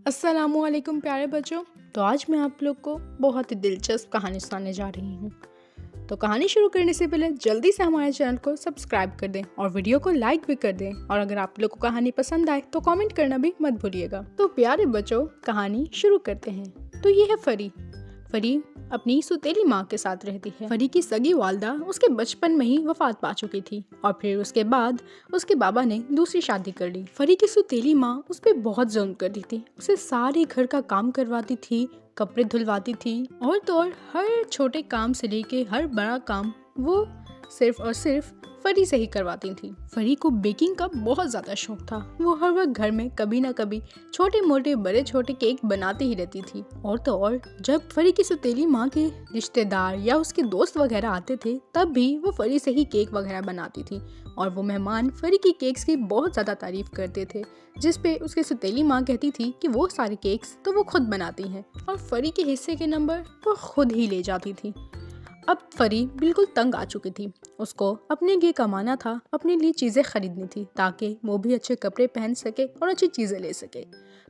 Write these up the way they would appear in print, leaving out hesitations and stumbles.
अस्सलामुअलैकुम प्यारे बच्चों। तो आज मैं आप लोग को बहुत ही दिलचस्प कहानी सुनाने जा रही हूँ। तो कहानी शुरू करने से पहले जल्दी से हमारे चैनल को सब्सक्राइब कर दें और वीडियो को लाइक भी कर दें। और अगर आप लोग को कहानी पसंद आए तो कमेंट करना भी मत भूलिएगा। तो प्यारे बच्चों, कहानी शुरू करते हैं। तो ये है फरी। फरी अपनी सुतीली माँ के साथ रहती है। फरी की सगी वालदा उसके बचपन में ही वफात पा चुकी थी और फिर उसके बाद उसके बाबा ने दूसरी शादी कर ली। फरी की सुतीली माँ उस पर बहुत जुल्म करती थी। उसे सारे घर का काम करवाती थी, कपड़े धुलवाती थी और तो और हर छोटे काम से लेके हर बड़ा काम वो सिर्फ और सिर्फ फरी से ही करवाती थी। फरी को बेकिंग का बहुत ज्यादा शौक था। वो हर वक्त घर में कभी ना कभी छोटे मोटे बड़े छोटे केक बनाती ही रहती थी। और तो और जब फरी की सुतीली माँ के रिश्तेदार या उसके दोस्त वगैरह आते थे तब भी वो फरी से ही केक वगैरह बनाती थी। और वो मेहमान फरी की केक्स की बहुत ज्यादा तारीफ करते थे, जिस पे उसकी सुतीली माँ कहती थी कि वो सारे केक्स तो वो खुद बनाती हैं और फरी के हिस्से के नंबर वो खुद ही ले जाती थी। अब फरी बिल्कुल तंग आ चुकी थी। उसको अपने लिए कमाना था, अपने लिए चीज़ें खरीदनी थी ताकि वो भी अच्छे कपड़े पहन सके और अच्छी चीज़ें ले सके।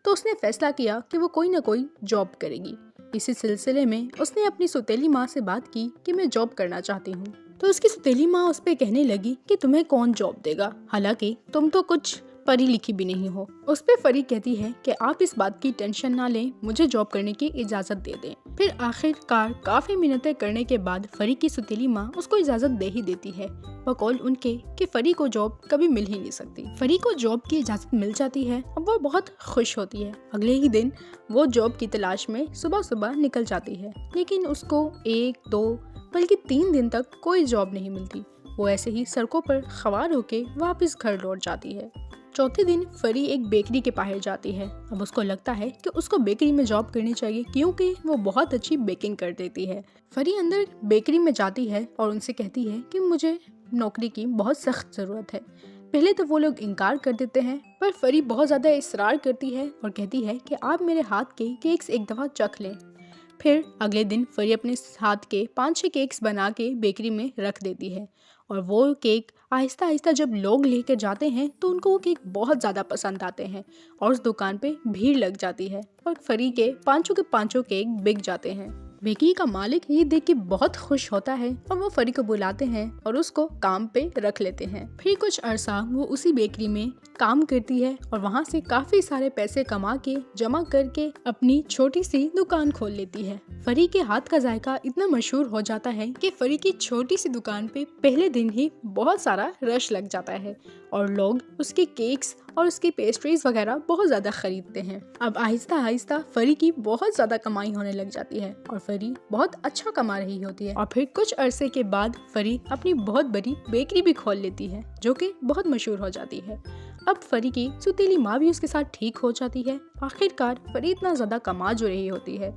तो उसने फैसला किया कि वो कोई ना कोई जॉब करेगी। इसी सिलसिले में उसने अपनी सुतीली माँ से बात की कि मैं जॉब करना चाहती हूँ। तो उसकी सुतीली माँ उस पर कहने लगी कि तुम्हें कौन जॉब देगा, हालांकि तुम तो कुछ पढ़ी लिखी भी नहीं हो। उस पे फरी कहती है कि आप इस बात की टेंशन ना लें, मुझे जॉब करने की इजाजत दे दें। फिर आखिरकार काफी मिन्नतें करने के बाद फरी की सुतीली माँ उसको इजाजत दे ही देती है, बकौल उनके कि फरी को जॉब कभी मिल ही नहीं सकती। फरी को जॉब की इजाजत मिल जाती है। अब वो बहुत खुश होती है। अगले ही दिन वो जॉब की तलाश में सुबह सुबह निकल जाती है, लेकिन उसको 1, 2 बल्कि 3 दिन तक कोई जॉब नहीं मिलती। वो ऐसे ही सड़कों पर सवार होके वापस घर लौट जाती है। चौथे दिन फरी एक बेकरी के बाहर जाती है। अब उसको लगता है कि उसको बेकरी में जॉब करनी चाहिए क्योंकि वो बहुत अच्छी बेकिंग कर देती है। फरी अंदर बेकरी में जाती है और उनसे कहती है कि मुझे नौकरी की बहुत सख्त ज़रूरत है। पहले तो वो लोग इनकार कर देते हैं, पर फरी बहुत ज़्यादा इसरार करती है और कहती है कि आप मेरे हाथ के केक्स एक दफ़ा चख लें। फिर अगले दिन फरी अपने हाथ के 5-6 केक्स बना के बेकरी में रख देती है और वो केक आहिस्ता आहिस्ता जब लोग लेकर जाते हैं तो उनको वो केक बहुत ज़्यादा पसंद आते हैं और उस दुकान पे भीड़ लग जाती है और फरी के 5 के 5 केक बिक जाते हैं। बेकरी का मालिक ये देख के बहुत खुश होता है और वो फरी को बुलाते हैं और उसको काम पे रख लेते हैं। फिर कुछ अरसा वो उसी बेकरी में काम करती है और वहाँ से काफी सारे पैसे कमा के जमा करके अपनी छोटी सी दुकान खोल लेती है। फरी के हाथ का जायका इतना मशहूर हो जाता है कि फरी की छोटी सी दुकान पे पहले दिन ही बहुत सारा रश लग जाता है और लोग उसके केक्स और उसकी पेस्ट्रीज वगैरह बहुत ज्यादा खरीदते हैं। अब आहिस्ता आहिस्ता फरी की बहुत ज्यादा कमाई होने लग जाती है और फरी बहुत अच्छा कमा रही होती है। और फिर कुछ अरसे के बाद फरी अपनी बहुत बड़ी बेकरी भी खोल लेती है जो कि बहुत मशहूर हो जाती है। अब फरी की सुतीली माँ भी उसके साथ ठीक हो जाती है। आखिरकार फरी इतना ज्यादा कमा जो रही होती है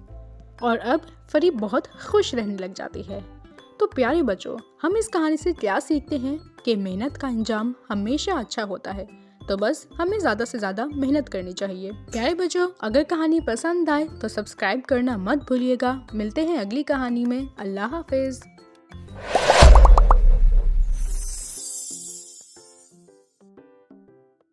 और अब फरी बहुत खुश रहने लग जाती है। तो प्यारे बच्चों, हम इस कहानी से क्या सीखते हैं कि मेहनत का अंजाम हमेशा अच्छा होता है। तो बस हमें ज़्यादा से ज़्यादा मेहनत करनी चाहिए। प्यारे बच्चों, अगर कहानी पसंद आए तो सब्सक्राइब करना मत भूलिएगा। मिलते हैं अगली कहानी में। अल्लाह हाफिज।